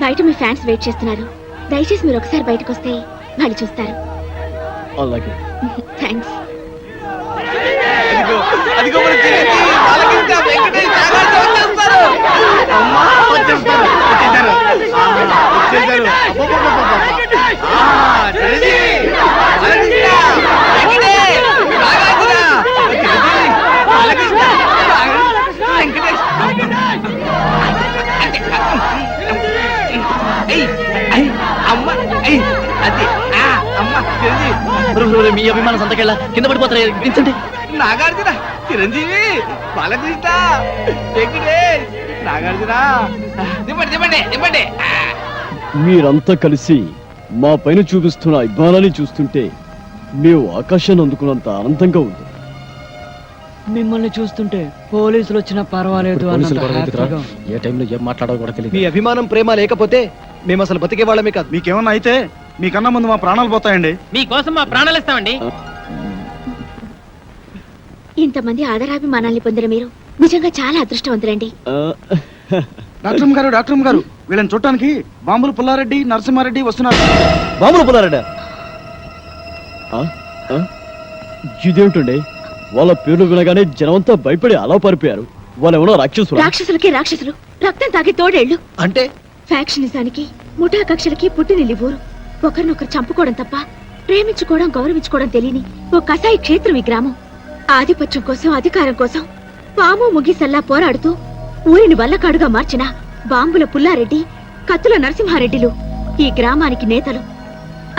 బయట మీ fans wait చేస్తున్నారు. దయచేసి మీరు ఒకసారి బయటకు వస్తే వాళ్ళు చూస్తారు. అలాగే. థ్యాంక్స్. మీ అభిమానం సంతకెళ్ళ కింద పడిపోతారు. నాగార్జున, చిరంజీవి, బాలకృష్ణ, నాగార్జున, దింపండి. మీరంతా కలిసి మా పైన చూపిస్తున్న అభిమానాన్ని చూస్తుంటే మేము ఆకాశాన్ని అందుకున్నంత ఆనందంగా ఉంది. మిమ్మల్ని చూస్తుంటే పోలీసులు వచ్చినా పర్వాలేదు. ఏ టైంలో ఏం మాట్లాడాలో కూడా తెలియదు. మీ అభిమానం ప్రేమ లేకపోతే మేము అసలు బతికే వాళ్ళమే కాదు. మీకేమన్నా అయితే మీకన్నా ముందు మా ప్రాణాలు పోతాయండి. మీకోసం మా ప్రాణాలు ఇస్తామండి. ఇంతమంది ఆదరాభిమానాల్ని పొందిన మీరు నిజంగా చాలా అదృష్టవంతులండి. డాక్టర్ గారు వీళ్ళని చూడటానికి బాంబులు పుల్లారెడ్డి, నరసింహారెడ్డి వస్తున్నారు. బాంబులు పుల్లారెడ్డి ఇదేమిటండి? వాళ్ళ పేర్లు వినగానే జనమంతా భయపడి అలా పారిపోయారు. వాళ్ళేమన్నా రాక్షసులు? రాక్షసులకి రాక్షసులు, రక్తం తాగి తోడేళ్లు. అంటే ఫ్యాక్షనిజానికి, ముఠా కక్షలకి పుట్టినిల్లి ఊరు. ఒకరినొకరు చంపుకోవడం తప్ప ప్రేమించుకోవడం, గౌరవించుకోవడం తెలియని ఓ కసాయి క్షేత్రం ఈ గ్రామం. ఆధిపత్యం కోసం, అధికారం కోసం పాము ముగిసల్లా పోరాడుతూ ఊరిని వల్లకాడుగా మార్చిన బాంబుల పుల్లారెడ్డి, కత్తుల నరసింహారెడ్డిలు ఈ గ్రామానికి నేతలు.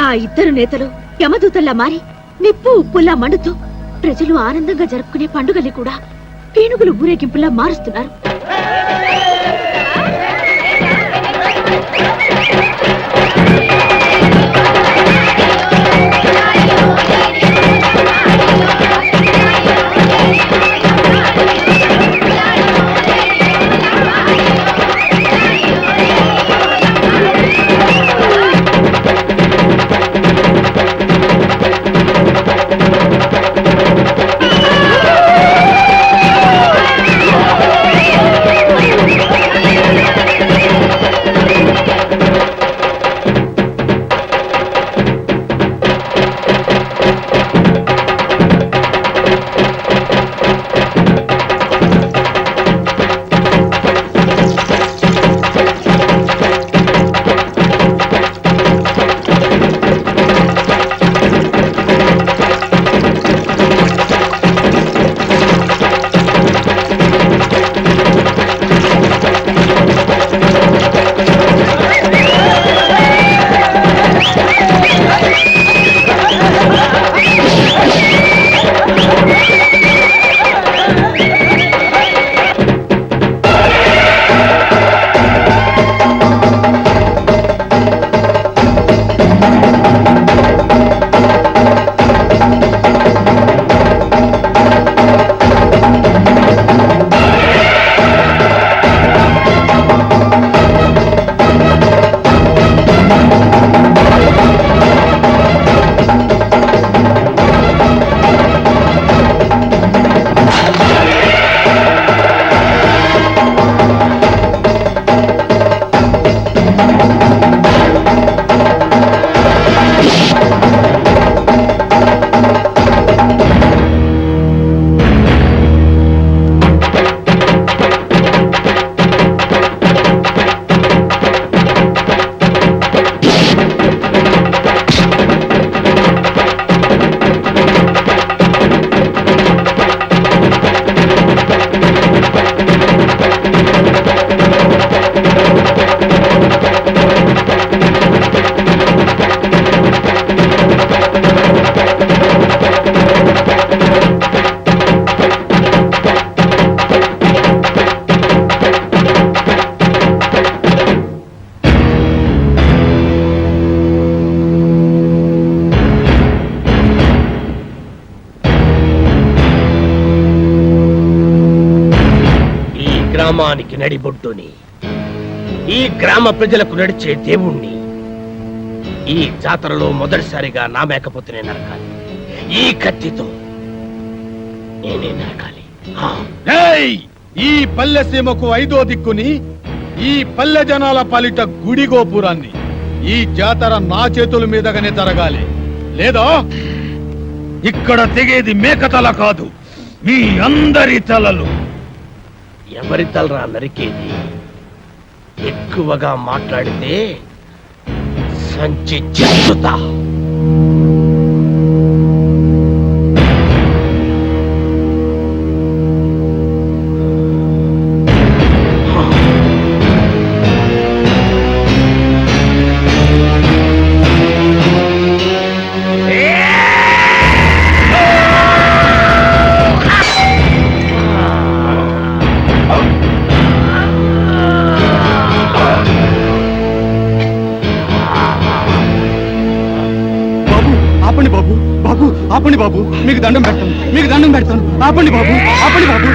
ఆ ఇద్దరు నేతలు యమదూతల్లా మారి నిప్పు ఉప్పుల్లా మండుతూ ప్రజలు ఆనందంగా జరుపుకునే పండుగల్ని కూడా పీనుగులు ఊరేగింపులా మారుస్తున్నారు. గ్రామానికి నడిబొడ్డుని, ఈ గ్రామ ప్రజలకు నడిచే దేవుణ్ణి ఈ జాతరలో మొదటిసారిగా నా మేకపోతేనే నరకాలి. ఈ కత్తితో నేనే నరకాలి. ఈ పల్లెసీమకు 5వ దిక్కుని ఈ పల్లె జనాల పాలిట గుడి గోపురాన్ని ఈ జాతర నా చేతుల మీదగానే జరగాలి. లేదా ఇక్కడ తెగేది మేకతల కాదు, మీ అందరి తలలు. ఎవరి తలరా నరికేది? ఎక్కువగా మాట్లాడితే సంచి చెత్తుతా. ఆపండి బాబు, బాబు ఆపండి బాబు, మీకు దండం పెడతాను, మీకు దండం పెడతాను. ఆపండి బాబు, ఆపండి బాబు.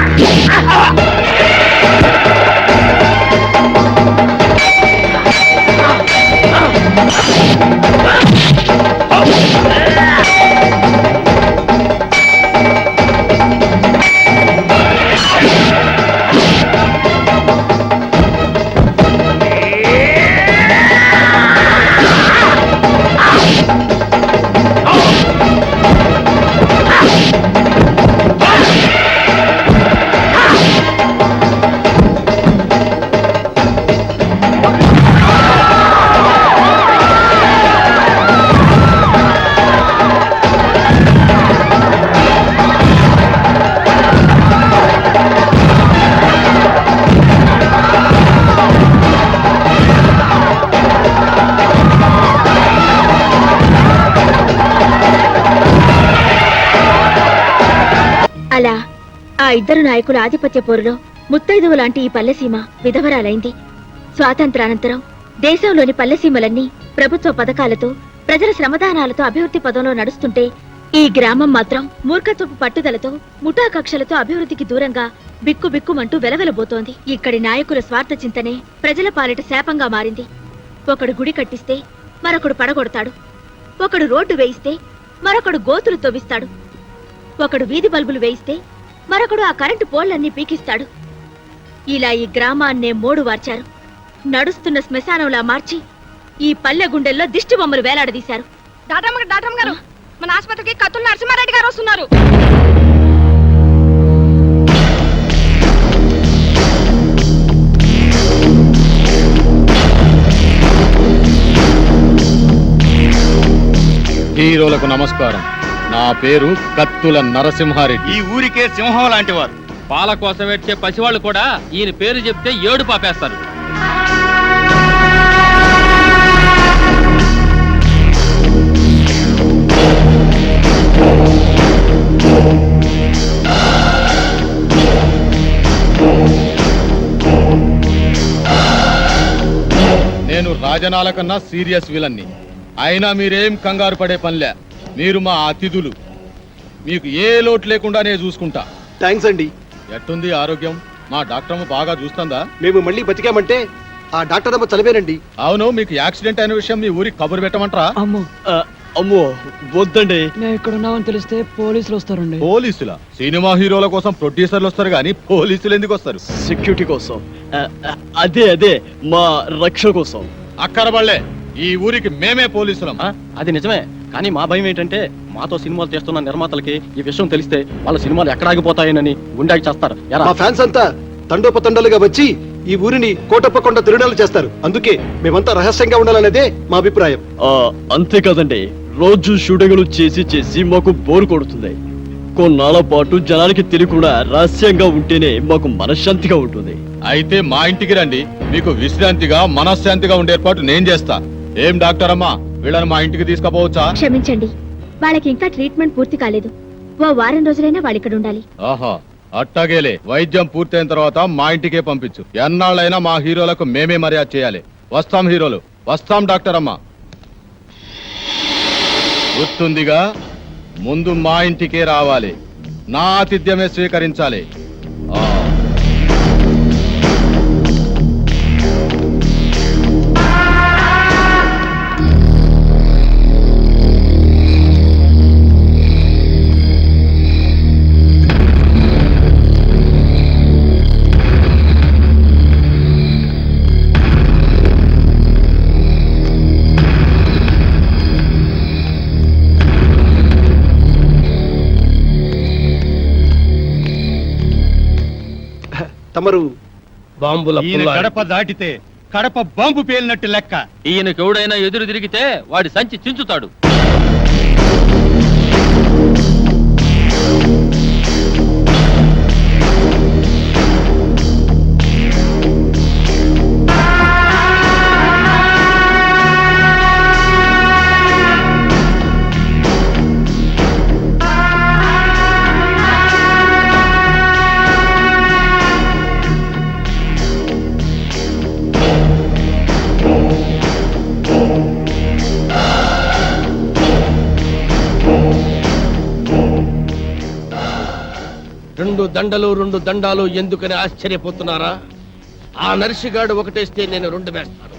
అలా ఆ ఇద్దరు నాయకుల ఆధిపత్య పోరులో ముత్తైదువు లాంటి ఈ పల్లెసీమ విధవరాలైంది. స్వాతంత్రానంతరం దేశంలోని పల్లెసీమలన్నీ ప్రభుత్వ పథకాలతో, ప్రజల శ్రమదానాలతో అభివృద్ధి పదంలో నడుస్తుంటే ఈ గ్రామం మాత్రం మూర్ఖత్వపు పట్టుదలతో, ముఠా కక్షలతో అభివృద్ధికి దూరంగా బిక్కుబిక్కుమంటూ వెలవెలబోతోంది. ఇక్కడి నాయకుల స్వార్థ చింతనే ప్రజల పాలిట శాపంగా మారింది. ఒకడు గుడి కట్టిస్తే మరొకడు పడగొడతాడు, ఒకడు రోడ్డు వేయిస్తే మరొకడు గోతులు తవ్విస్తాడు, ఒకడు వీధి బల్బులు వేయిస్తే మరొకడు ఆ కరెంటు పోళ్లన్నీ పీకిస్తాడు. ఇలా ఈ గ్రామాన్నే మోడు వార్చారు. నడుస్తున్న శ్మశానంలా మార్చి ఈ పల్లె గుండెల్లో దిష్టి బొమ్మలు వేలాడదీశారు. డాటమ్మ గారు, మన ఆసుపత్రికి కత్తుల నరసింహారెడ్డి గారు వస్తున్నారు. హీరోలకు నమస్కారం. నా పేరు కత్తుల నరసింహారెడ్డి. ఈ ఊరికే సింహం లాంటి వారు. పాల కోసం వచ్చే పసివాళ్ళు కూడా ఈయన పేరు చెప్తే ఏడు పాపేస్తారు. నేను రాజనాల కన్నా సీరియస్ విలన్ని. అయినా మీరేం కంగారు పడే పనిలే. మీరు మా అతిథులు. మీకు ఏ లోటు లేకుండా నేను చూసుకుంటా. థ్యాంక్స్ అండి. ఎట్టుంది ఆరోగ్యం? మా డాక్టర్ అమ్మ బాగా చూస్తుందా? మేము మళ్ళీ బతికామంటే ఆ డాక్టర్ అమ్మ చదివేనండి. అవును, మీకు యాక్సిడెంట్ అయిన విషయం మీ ఊరికి కబురు పెట్టమంటారా? అమ్మో, అమ్మో వద్దండి. నేను ఇక్కడ ఉన్నామని తెలిస్తే పోలీసులు వస్తారండి. పోలీసుల? సినిమా హీరోల కోసం ప్రొడ్యూసర్లు వస్తారు కానీ పోలీసులు ఎందుకు వస్తారు? సెక్యూరిటీ కోసం. అదే మా రక్షణ కోసం. అక్కరబళ్ళే, ఈ ఊరికి మేమే పోలీసులం. అది నిజమే, కానీ మా భయం ఏంటంటే మాతో సినిమాలు చేస్తున్న నిర్మాతలకి ఈ విషయం తెలిస్తే వాళ్ళ సినిమాలు ఎక్కడ ఆగిపోతాయనని గుండాకి చేస్తారు. మా ఫ్యాన్స్ అంతా తండోపతండాలుగా వచ్చి ఈ ఊరిని కోటప్పకొండ తిరునాలు చేస్తారు. అందుకే మేమంతా రహస్యంగా ఉండాలనేదే మా అభిప్రాయం. అంతే కదండి, రోజు షూటింగ్లు చేసి మాకు బోరు కొడుతుంది. కొన్నాళ్ళ పాటు జనానికి తెలియకుండా రహస్యంగా ఉంటేనే మాకు మనశ్శాంతిగా ఉంటుంది. అయితే మా ఇంటికి రండి, మీకు విశ్రాంతిగా మనశ్శాంతిగా ఉండే ఏర్పాటు నేను చేస్తా. ఏం డాక్టర్ అమ్మా, వీళ్ళని మా ఇంటికి తీసుకుపోవచ్చా? క్షమించండి, వాళ్ళకి ఇంకా ట్రీట్మెంట్ పూర్తి కాలేదు. ఓ వారం రోజులైనా వాళ్ళు ఇక్కడ ఉండాలి. ఆహా, అట్టాగేలే. వైద్యం పూర్తయిన తర్వాత మా ఇంటికే పంపించు. ఎన్నాళ్ళైనా మా హీరోలకు మేమే మర్యాద చేయాలి. వస్తాం హీరోలు, వస్తాం డాక్టర్ అమ్మా. గుర్తుందిగా, ముందు మా ఇంటికే రావాలి, నా ఆతిథ్యమే స్వీకరించాలి. తమరు బాంబుల ఈయన పుల్లారెడ్డి. గడప దాటితే కడప బాంబు పేలినట్టు లెక్క. ఈయనకెవడైనా ఎదురు తిరిగితే వాడి సంచి చించుతాడు. రెండు దండాలు ఎందుకని ఆశ్చర్యపోతున్నారా? ఆ నర్సిగాడు ఒకటేస్తే నేను 2 వేస్తాను.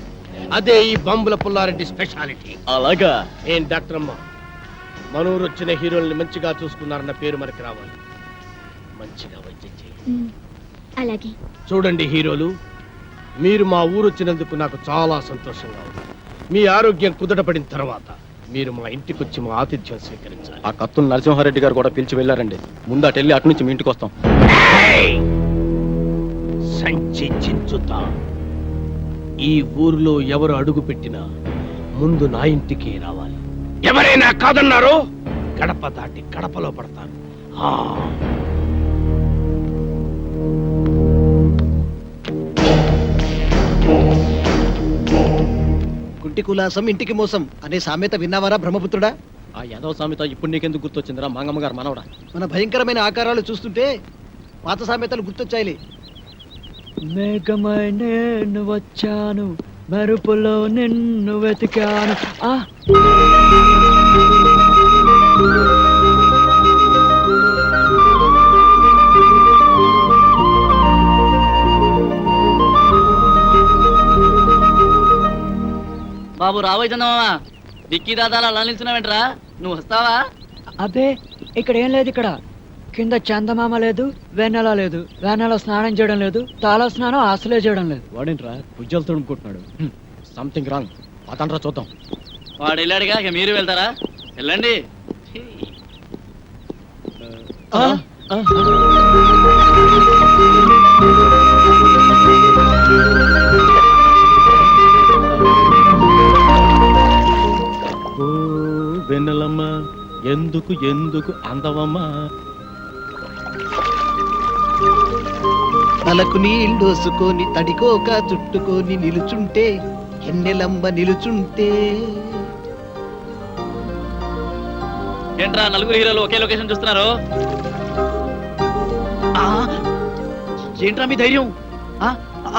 అదే ఈ బాంబుల పుల్లారెడ్డి స్పెషాలిటీ. అలాగా? ఏం డాక్టర్ అమ్మ, మనూరు వచ్చిన హీరోల్ని మంచిగా చూసుకున్నారన్న పేరు మనకి రావాలి. మంచిగా వైద్యం చేయండి. అలాగే. చూడండి హీరోలు, మీరు మా ఊరు వచ్చినందుకు నాకు చాలా సంతోషంగా ఉంది. మీ ఆరోగ్యం కుదటపడిన తర్వాత మీరు మా ఇంటికి వచ్చి మా ఆతిథ్యం స్వీకరించాలి. ఆ కత్తులు నరసింహారెడ్డి గారు కూడా పిలిచి వెళ్ళారండి. ముందు అటు వెళ్ళి అటు నుంచి మీ ఇంటికి వస్తాం. సంచి చించుతా. ఈ ఊర్లో ఎవరు అడుగు పెట్టినా ముందు నా ఇంటికి రావాలి. ఎవరైనా కాదన్నారో గడప దాటి గడపలో పడతారు. ఆ. కుంటి కులాసం ఇంటికి మోసం అనే సామెత విన్నావారా బ్రహ్మపుత్రుడా? ఆ యదవ సామెత ఇప్పుడు నీకెందుకు గుర్తొచ్చిందిరా మంగమ్మ గారు మనవడా? మన భయంకరమైన ఆకారాలు చూస్తుంటే పాత సామెతలు గుర్తొచ్చాయిలే. మేఘమై నేను వచ్చాను, మెరుపులో నిన్ను వెతికాను. బాబు రాబోయ్ చందమామా, డిక్కీ దాదాలు అలా నిల్చున్నావేంట్రా? నువ్వు వస్తావా? అబ్బే ఇక్కడ ఏం లేదు. ఇక్కడ కింద చందమామ లేదు, వెన్నెల లేదు, వెన్నెల స్నానం చేయడం లేదు, తాళ స్నానం అసలే చేయడం లేదు. వాడేంట్రా భుజాలు తడుముకుంటున్నాడు? Something wrong. అతనరా చూద్దాం. వాడు వెళ్ళాడుగా, ఇక మీరు వెళ్తారా? వెళ్ళండి. ఓ వెన్నెలమ్మ, ఎందుకు ఎందుకు అందవమ్మా? తలకు నీళ్ళోసుకొని తడికోక చుట్టుకొని నిలుచుంటే ఎన్నెలంబ నిలుచుంటే. ఏంట్రా నలుగురు హీరోలు ఒకే లొకేషన్ చూస్తున్నారు? ఏంట్రా మీ ధైర్యం?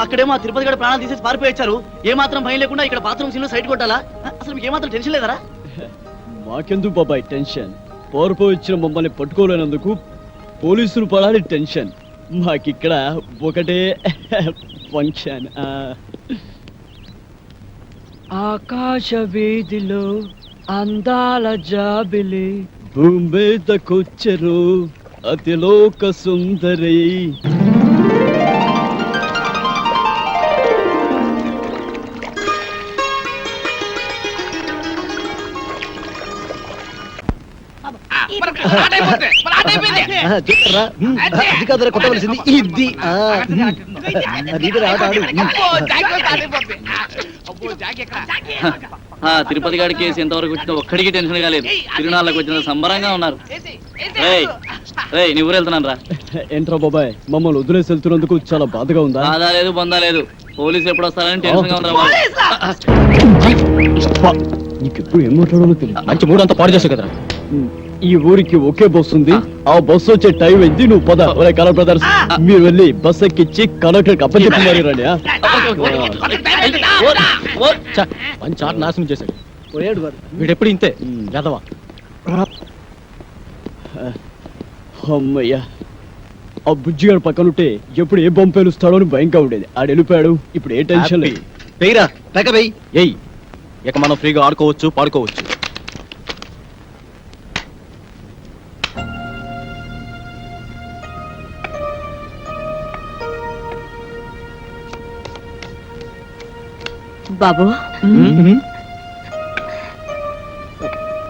అక్కడేమో తిరుపతి గడ ప్రాణాలు తీసేసి పారిపోయి వచ్చారు. ఏమాత్రం భయం లేకుండా ఇక్కడ బాత్రూమ్ సీన్ లో సైడ్ కొట్టాలా? అసలు మీకు ఏమాత్రం టెన్షన్ లేదరా? మాకెందుకు బాబాయ్ టెన్షన్? పోరుపోయి వచ్చిన మమ్మల్ని పట్టుకోలేనందుకు పోలీసులు పడాలి టెన్షన్. మాకిక్కడ ఒకటే ఫంక్షన్. ఆకాశ వీధిలో అందాల జాబిలి, భూమి మీదకొచ్చరు అతిలోక సుందరి. చూడరా, అది కాదురా కొట్టవలసింది ఇది. తిరుపతి గారి కేసు ఎంతవరకు వచ్చినా ఒక్కడికి టెన్షన్ కాలేదు. తిరునాళ్ళకి వచ్చిన సంబరంగా ఉన్నారు. నువ్వు వెళ్తున్నాను రా. ఏంట్రా బాబాయ్, మమ్మల్ని వదిలేసి వెళ్తున్నందుకు చాలా బాధగా ఉందా? బాధ లేదు, బందా లేదు. పోలీసులు ఎప్పుడు వస్తారని టెన్షన్ గా ఉన్నారు. నీకెప్పుడు ఏం మాట్లాడాలో తెలియదు. మంచి మూడంతా పాడు చేసావు కదరా. ఈ ఊరికి ఒకే బస్సు ఉంది. ఆ బస్సు వచ్చే టైం అయింది. నువ్వు పద. కలర్ బ్రదర్స్, మీరు వెళ్ళి బస్ ఎక్కించి కలెక్టర్ అప్పచెప్పి మరి రండి. మంచి ఆట నాశనం చేశాడు. వీడెప్పుడు ఇంతే యాదవా. అమ్మయ్యా, ఆ బుజ్జిగాడు పక్కనుంటే ఎప్పుడు ఏ బొమ్మ పేలుస్తాడో అని భయంగా ఉండేది. ఆడు వెళ్ళిపోయాడు. ఇప్పుడు ఏ టెన్షన్ లేదు. వెయ్యిరా, పెక్క వెయ్యి. ఏయ్, ఇక మనం ఫ్రీగా ఆడుకోవచ్చు, పాడుకోవచ్చు. బాబు,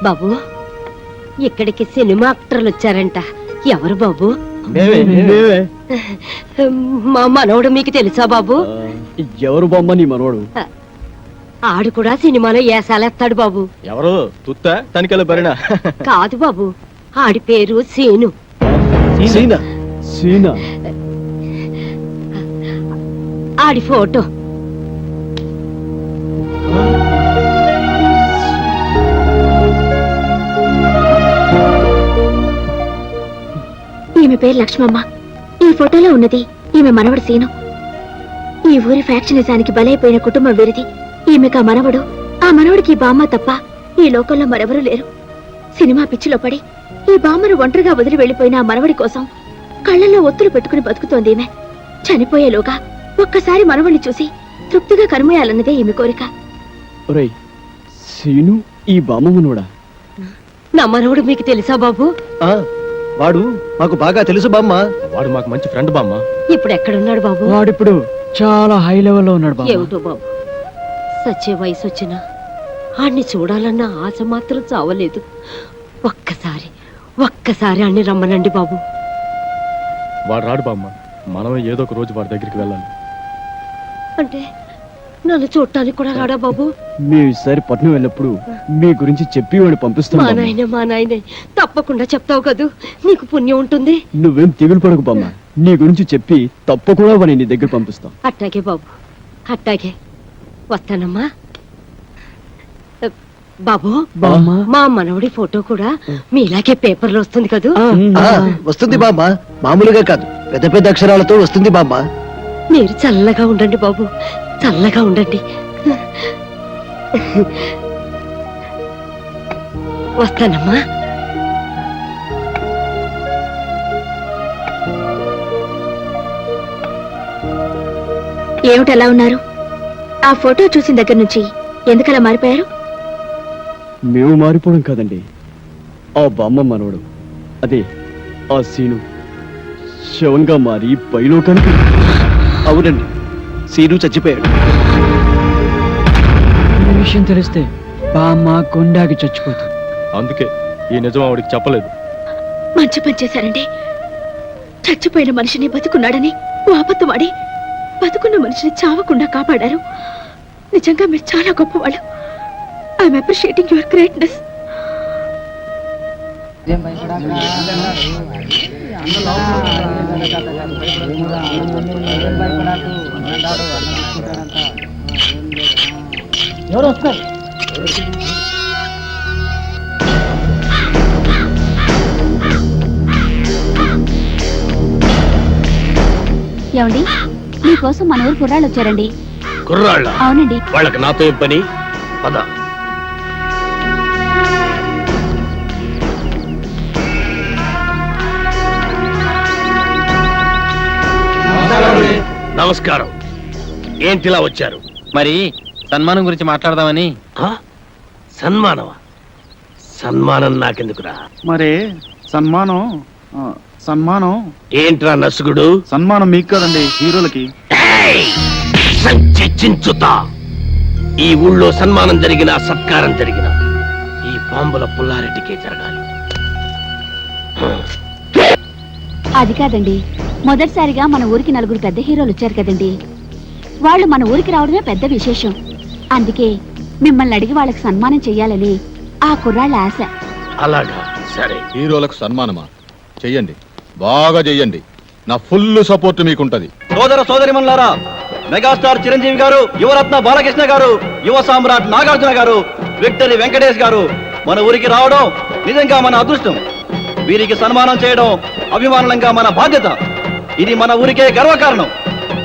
బాబు, ఇక్కడికి సినిమా యాక్టర్లు వచ్చారంట. ఎవరు బాబు? మేమే మా మనవడు మీకు తెలుసా బాబు? ఎవరు బొమ్మ నీ మనోడు? ఆడు కూడా సినిమాలో ఏసాలేస్తాడు బాబు. ఎవరు తుత్త తనికెళ్ళ బరినా? కాదు బాబు, ఆడి పేరు సీను. సీనా? సీనా? ఆడి ఫోటో. ఈమె పేరు లక్ష్మమ్మ. ఈ ఫోటోలో ఉన్నది ఈమె మనవడు సీను. ఈ ఊరి ఫ్యాక్షనిజానికి బలైపోయిన కుటుంబం వీరిది. ఈమెకు ఆ మనవడు, ఆ మనవడికి ఈ బామ్మ తప్ప ఈ లోకంలో మరెవరూ లేరు. సినిమా పిచ్చిలో పడి ఈ బామ్మను ఒంటరిగా వదిలి వెళ్లిపోయిన ఆ మనవడి కోసం కళ్ళల్లో ఒత్తులు పెట్టుకుని బతుకుతోంది ఈమె. చనిపోయేలోగా ఒక్కసారి మనవడిని చూసి తృప్తిగా కనుమేయాలన్నదే ఈమె కోరిక. ఒరేయ్, సీను ఈ బామ్మ మనోడా? నా మనవడు మీకు తెలుసా బాబు? వాడు మాకు బాగా తెలుసు బామ్మ. వాడు మాకు మంచి ఫ్రెండ్ బామ్మ. ఇప్పుడు ఎక్కడున్నాడు బాబు? వాడిప్పుడు చాలా హై లెవెల్లో ఉన్నాడు బాబు. ఏమిటో బాబు, సచ్చే వయసు వచ్చినా ఆడిని చూడాలన్న ఆశ మాత్రం చావలేదు. ఒక్కసారి అన్ని రమ్మనండి బాబు. వాడు రాడు బామ్మ, మనమే ఏదో ఒక రోజు వాడి దగ్గరికి వెళ్ళాలి. అంటే నన్ను చూడటానికి కూడా రాడా బాబు? మేము ఈసారి పట్నం వెళ్ళినప్పుడు మీ గురించి చెప్పి వాడిని పంపిస్తాం మా బామ్మ. నాయనే తప్పకుండా చెప్తావు కదూ, నీకు పుణ్యం ఉంటుంది. నువ్వేం దిగులు పడకు బామ్మ, నీ గురించి చెప్పి తప్పకుండా వాడిని నీ దగ్గర పంపిస్తాం. అట్టాగే బాబు, అట్టాగే. వస్తానమ్మా. బాబు, బామ్మ. మా మనవడి ఫోటో కూడా మీలాగే పేపర్లో వస్తుంది కదూ? వస్తుంది బామ్మ, మామూలుగా కాదు, పెద్ద పెద్ద అక్షరాలతో వస్తుంది బామ్మ. మీరు చల్లగా ఉండండి బాబు, చల్లగా ఉండండి. వస్తానమ్మా. ఏమిటి అలా ఉన్నారు? ఆ ఫోటో చూసిన దగ్గర నుంచి ఎందుకలా మారిపోయారు? మేము మారిపోవడం కాదండి, ఆ బామ్మ మనవడు, అదే ఆ సీను శవంగా మారి పైలోకానికి. అవునండి, సీను చచ్చిపోయాడు. ఈ విషయం తెలిస్తే బామ్మ గుండాకి చచ్చిపోతుంది. అందుకే ఈ నిజం ఆవిడికి చెప్పలేదు. మంచి పని చేశారండి. చచ్చిపోయిన మనిషిని బతుకున్నాడని ఓ అబద్ధమాడి బతుకున్న మనిషిని చావకుండా కాపాడారు. నిజంగా మీరు చాలా గొప్పవాళ్ళు. I'm appreciating your greatness. ఎవరు వస్తారు? ఏమండి, మీకోసం మన ఊరు కుర్రాళ్ళు వచ్చారండి. కుర్రాళ్ళ? అవునండి. వాళ్ళకి నాతో ఏం పని? పద. నమస్కారం. ఏంటిలా వచ్చారు? మరి సన్మానం గురించి మాట్లాడదామని. ఆ? సన్మానమా? సన్మానం నాకెందుకురా? మరే సన్మానం సన్మానం ఏంట్రా నసుగుడు? సన్మానం మీకు కదండి, హీరోలకి. ఏయ్! సంచి చించుతా. ఈ ఊళ్ళో సన్మానం జరిగినా సత్కారం జరిగినా ఈ బాంబుల పుల్లారెడ్డికే జరగాలి. అది కాదండి, మొదటిసారిగా మన ఊరికి నలుగురు పెద్ద హీరోలు వచ్చారు కదండి. వాళ్ళు మన ఊరికి రావడమే పెద్ద విశేషం. అందుకే మిమ్మల్ని అడిగి వాళ్ళకి సన్మానం చెయ్యాలని ఆ కుర్రాళ్ళ ఆశ. అలాగా, సరే. హీరోలకు సన్మానమా? చెయ్యండి, బాగా చెయ్యండి. నా ఫుల్ సపోర్ట్ మీకుంటది. సోదర సోదరిమణులారా, మెగాస్టార్ చిరంజీవి గారు, యువరత్న బాలకృష్ణ గారు, యువ సామ్రాట్ నాగార్జున గారు, విక్టరీ వెంకటేష్ గారు మన ఊరికి రావడం నిజంగా మన అదృష్టం. వీరికి సన్మానం చేయడం అభిమానంగా మన బాధ్యత. ఇది మన ఊరికే గర్వకారణం.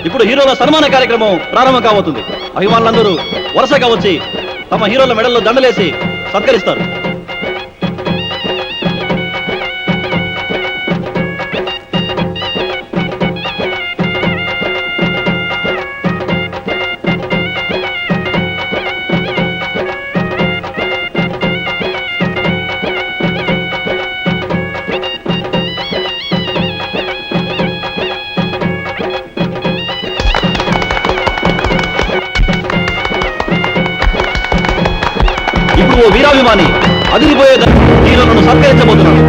ఇప్పుడు హీరోల సన్మాన కార్యక్రమం ప్రారంభం కాబోతుంది. అభిమానులందరూ వరుసగా వచ్చి తమ హీరోల మెడల్లో దండలేసి సత్కరిస్తారు. ఇప్పుడు ఓ వీరాభిమాని అదిరిపోయే హీరోలను సత్కరించబోతున్నాడు.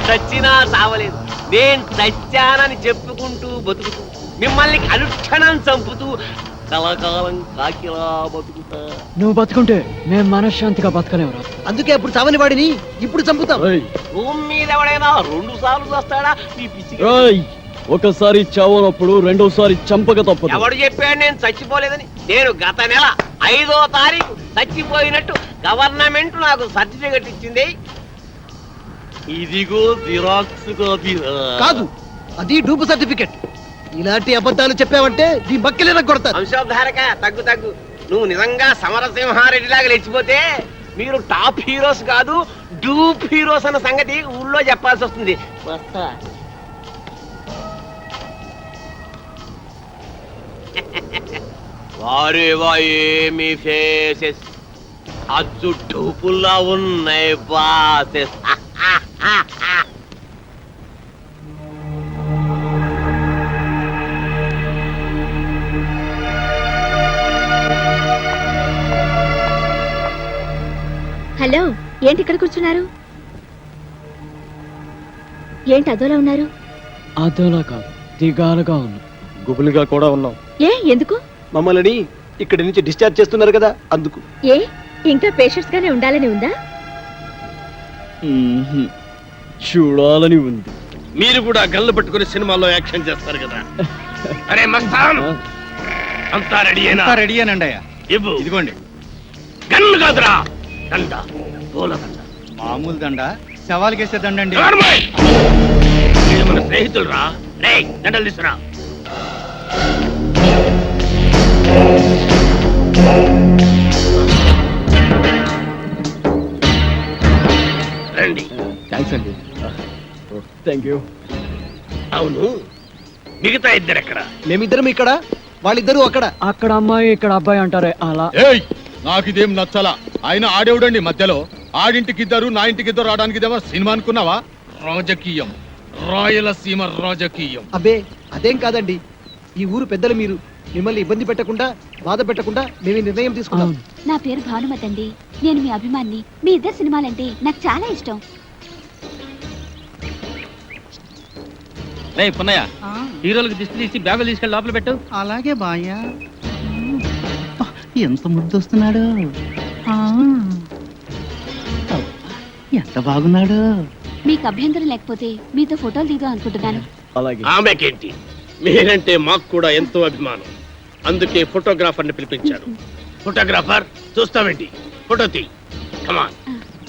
చచ్చినా చావలేదు. నేను చచ్చానని చెప్పుకుంటూ బతుకుతూ మిమ్మల్ని అనుక్షణం చంపుతూ కలకాలం కాకిలా బతుకుతా. నువ్వు బతుకుంటే మేము మనశ్శాంతిగా బతకలేవురా. అందుకే అప్పుడు చావని వాడిని ఇప్పుడు చంపుతాం. రేయ్, భూమి మీద ఎవడైనా 2 సార్లు వస్తాడా? ఈ పిచ్చి రేయ్, ఒకసారి చావనప్పుడు రెండోసారి చంపక తప్పదు. ఎవడు చెప్పాడు నేను చచ్చిపోలేదని? నేను గత నెల 5వ తారీఖు చచ్చిపోయినట్టు గవర్నమెంట్ నాకు సర్టిఫికెట్ ఇచ్చింది. ఇదిగో జిరాక్స్ కాపీ. కాదు, అది డూపు సర్టిఫికెట్. ఇలాంటి అబద్ధాలు చెప్పావంటే నీ బక్కిలేన కొడతారు. వంశోద్ధారక తగ్గు తగ్గు. నువ్వు నిజంగా సమరసింహారెడ్డిలాగా లేచిపోతే మీరు టాప్ హీరోస్ కాదు డూప్ హీరోస్ అన్న సంగతి ఊళ్ళో చెప్పాల్సి వస్తుంది. వస్తా. వారేవా ఏమి ఫేసెస్, అచ్చు డూపుల్లా ఉన్నాయి బాసెస్. హలో, ఏంటి ఇక్కడ కూర్చున్నారు? ఏంటి అదోలా ఉన్నారు? అదోలా కాదు, దిగాలుగా ఉంది. గుబులుగా కూడా ఉన్నాం. ఏ ఎందుకు? మమ్మల్ని ఇక్కడి నుంచి డిశ్చార్జ్ చేస్తున్నారు కదా, అందుకు. ఏ ఇంకా పేషెంట్స్ గానే ఉండాలని ఉందా? మ్మ్హ్మ్. చూడాలని ఉంది. మీరు కూడా గన్లు పట్టుకుని సినిమాల్లో యాక్షన్ చేస్తారు కదా. అరే మస్తాన్, అంతా రెడీయేనా? రెడీ అనండి అయ్యా. ఇవ్వు. ఇదిగోండి. గన్ను కాదురా, దండ, పూల దండ. మామూలు దండ, శవాలకేసే దండండి. ఎవరమ్మాయి? వీళ్ళు మన స్నేహితులు రా. రేయ్, దండలు తీసుకురా. రండి. థ్యాంక్స్ అండి. Thank you. అవును, మిగతా ఇద్దరు ఎక్కడ? మేమిద్దరం ఇక్కడ, వాళ్ళిద్దరూ అక్కడ. అక్కడ అమ్మాయి ఇక్కడ అబ్బాయి అంటారే అలా. ఏయ్, నాకు ఇదేం నచ్చలా. ఆయన ఆడేవుడండి మధ్యలో. ఆడింటికి ఇద్దరు, నా ఇంటికి ఇద్దరు రావడానికి ఇదేమో సినిమా అనుకున్నావా? రాజకీయం, రాయలసీమ రాజకీయం. అబ్బే అదేం కాదండి, ఈ ఊరు పెద్దలు మీరు. మిమ్మల్ని ఇబ్బంది పెట్టకుండా, బాధ పెట్టకుండా మేము ఈ నిర్ణయం తీసుకున్నాం. నా పేరు భానుమతి అండి. నేను మీ అభిమాన్ని. మీ ఇద్దరు సినిమాలంటే నాకు చాలా ఇష్టం. రేయ్ పున్నయ్య, హీరోలకు దిష్టి తీసి బ్యాగులు తీసుకెళ్ళి లోపల పెట్టు. అలాగే బాయ్యా. ఎంత ముద్దొస్తున్నాడు, ఎంత బాగున్నాడు. మీకు అభ్యంతరం లేకపోతే మీతో ఫోటోలు దిగుదాం అనుకుంటున్నాను. అలాగే. ఆమెకేంటి, మీరంటే మాకు కూడా ఎంతో అభిమానం. అందుకే ఫోటోగ్రాఫర్ని పిలిపించాను. ఫోటోగ్రాఫర్, చూస్తామేంటి? ఫోటో తీ. కమాన్.